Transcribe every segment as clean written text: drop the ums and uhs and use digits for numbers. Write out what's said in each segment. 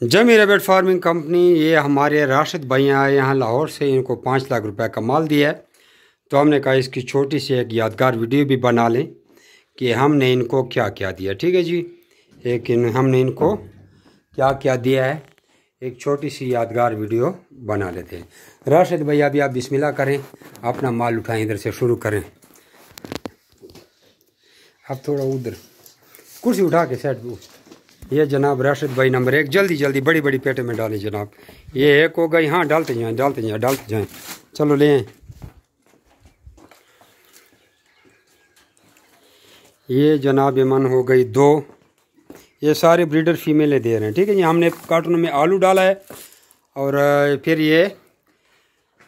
जमी rabbit farming company, ये हमारे राशिद भाई आए यहाँ लाहौर से, इनको 5 लाख रुपए का माल दिया है। तो हमने कहा इसकी छोटी सी एक यादगार वीडियो भी बना लें कि हमने इनको क्या क्या दिया। ठीक है जी, लेकिन हमने इनको क्या क्या दिया है, एक छोटी सी यादगार वीडियो बना लेते हैं। राशिद भैया अभी आप बिस्मिल्लाह करें, अपना माल उठाएं, इधर से शुरू करें। अब थोड़ा उधर कुर्सी उठा के सेट। ये जनाब राशिद भाई नंबर 1, जल्दी जल्दी बड़ी बड़ी पेटे में डालें जनाब। ये एक हो गई, हाँ डालते जाएं डालते जाएं डालते जाएं, चलो ले आएं। ये जनाब ईमान हो गई 2, ये सारे ब्रीडर फीमेलें दे रहे हैं। ठीक है जी, हमने कार्टून में आलू डाला है और फिर ये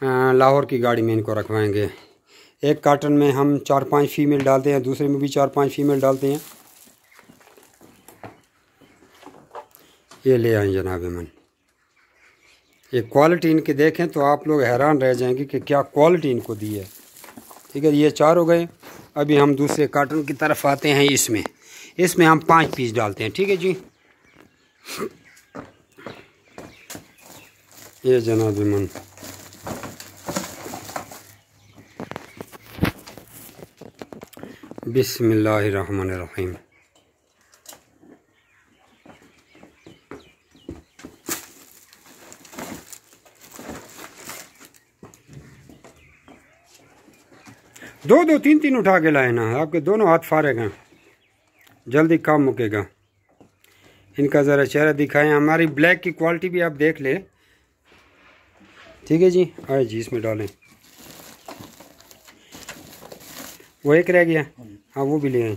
लाहौर की गाड़ी में इनको रखवाएंगे। एक कार्टन में हम 4-5 फीमेल डालते हैं, दूसरे में भी 4-5 फीमेल डालते हैं। ये ले आए जनाब ईमान। ये क्वालिटी इनकी देखें तो आप लोग हैरान रह जाएंगे कि क्या क्वालिटी इनको दी है। ठीक है, ये 4 हो गए। अभी हम दूसरे कार्टन की तरफ आते हैं। इसमें हम 5 पीस डालते हैं। ठीक है जी, ये जनाब ईमान बिस्मिल्लाहिर्रहमानिर्रहीम। दो 3 उठा के लाए ना, आपके दोनों हाथ फारेग हैं, जल्दी काम मुकेगा। इनका ज़रा चेहरा दिखाएं। हमारी ब्लैक की क्वालिटी भी आप देख ले। ठीक है जी, आए जी इसमें डालें। वो एक रह गया, हाँ वो भी ले आए।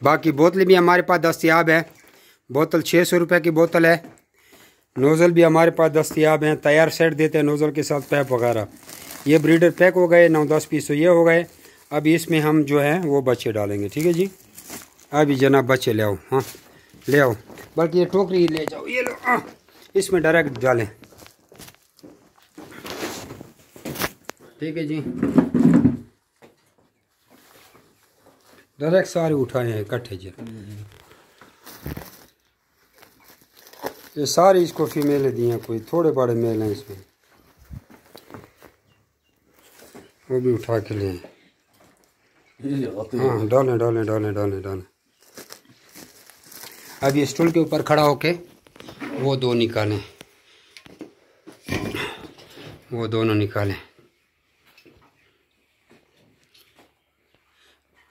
बाकी बोतलें भी हमारे पास दस्तयाब है। बोतल 600 रुपये की बोतल है। नोज़ल भी हमारे पास दस्तयाब हैं, तैयार सेट देते हैं नोज़ल के साथ, पैप वगैरह। ये ब्रीडर पैक हो गए 9-10 पीस, तो ये हो गए। अभी इसमें हम जो है वो बच्चे डालेंगे। ठीक है जी, अभी जनाब बच्चे ले आओ, हाँ ले आओ, बल्कि ये टोकरी ले जाओ, ये लो, इसमें डायरेक्ट डालें। ठीक है जी, डायरेक्ट सारे उठाए हैं इकट्ठे जी। ये सारी इसको फीमेल दी हैं, कोई थोड़े बड़े मेल हैं इसमें, वो भी उठा के ले। हाँ डालें डालें डालें डालें डालें। अब ये स्टूल के ऊपर खड़ा होके वो 2 निकालें, वो दोनों निकालें।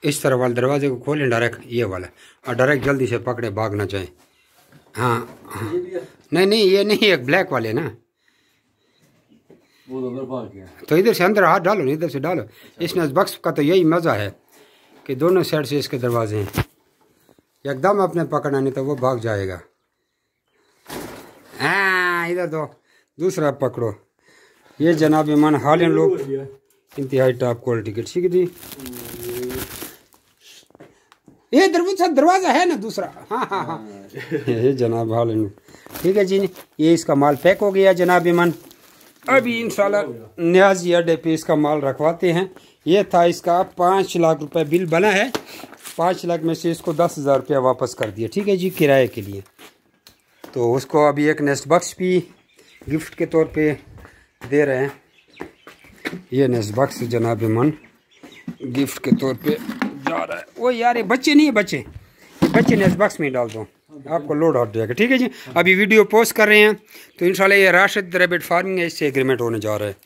इस तरह वाले दरवाजे को खोलें डायरेक्ट, ये वाला, और डायरेक्ट जल्दी से पकड़े, भाग ना जाए। हाँ, हाँ। नहीं ये नहीं, एक ब्लैक वाले ना, वो तो अंदर भाग गया। तो इधर से अंदर हाथ डालो, नहीं इधर से डालो। इस नज़बक्स का तो यही मज़ा है कि दोनों साइड से इसके दरवाजे हैं, एकदम अपने पकड़ना, नहीं तो वो भाग जाएगा। हाँ इधर दो, दूसरा पकड़ो। ये जनाब ईमान हालियन लोग इंतहाई टॉप क्वालिटी के। ठीक है जी, ये दरवाज़ा है ना दूसरा, हाँ हाँ हाँ ये जनाब हालियन। ठीक है जी, ये इसका माल पैक हो गया जनाब ईमान। अभी इंशाल्लाह न्याजी अड्डे पे इसका माल रखवाते हैं। ये था इसका 5 लाख रुपए बिल बना है। 5 लाख में से इसको 10,000 रुपया वापस कर दिया। ठीक है जी, किराए के लिए। तो उसको अभी एक नेस्ट बॉक्स भी गिफ्ट के तौर पे दे रहे हैं। ये नेस्ट बॉक्स जनाब ईमान गिफ्ट के तौर पे जा रहा है। वो यार ये बच्चे नहीं है, बच्चे नेस्ट बॉक्स में डाल दो, आपको लोड हट जाएगा। ठीक है जी, अभी वीडियो पोस्ट कर रहे हैं, तो इंशाल्लाह ये राशिद रैबिट फार्मिंग है, इससे एग्रीमेंट होने जा रहा है।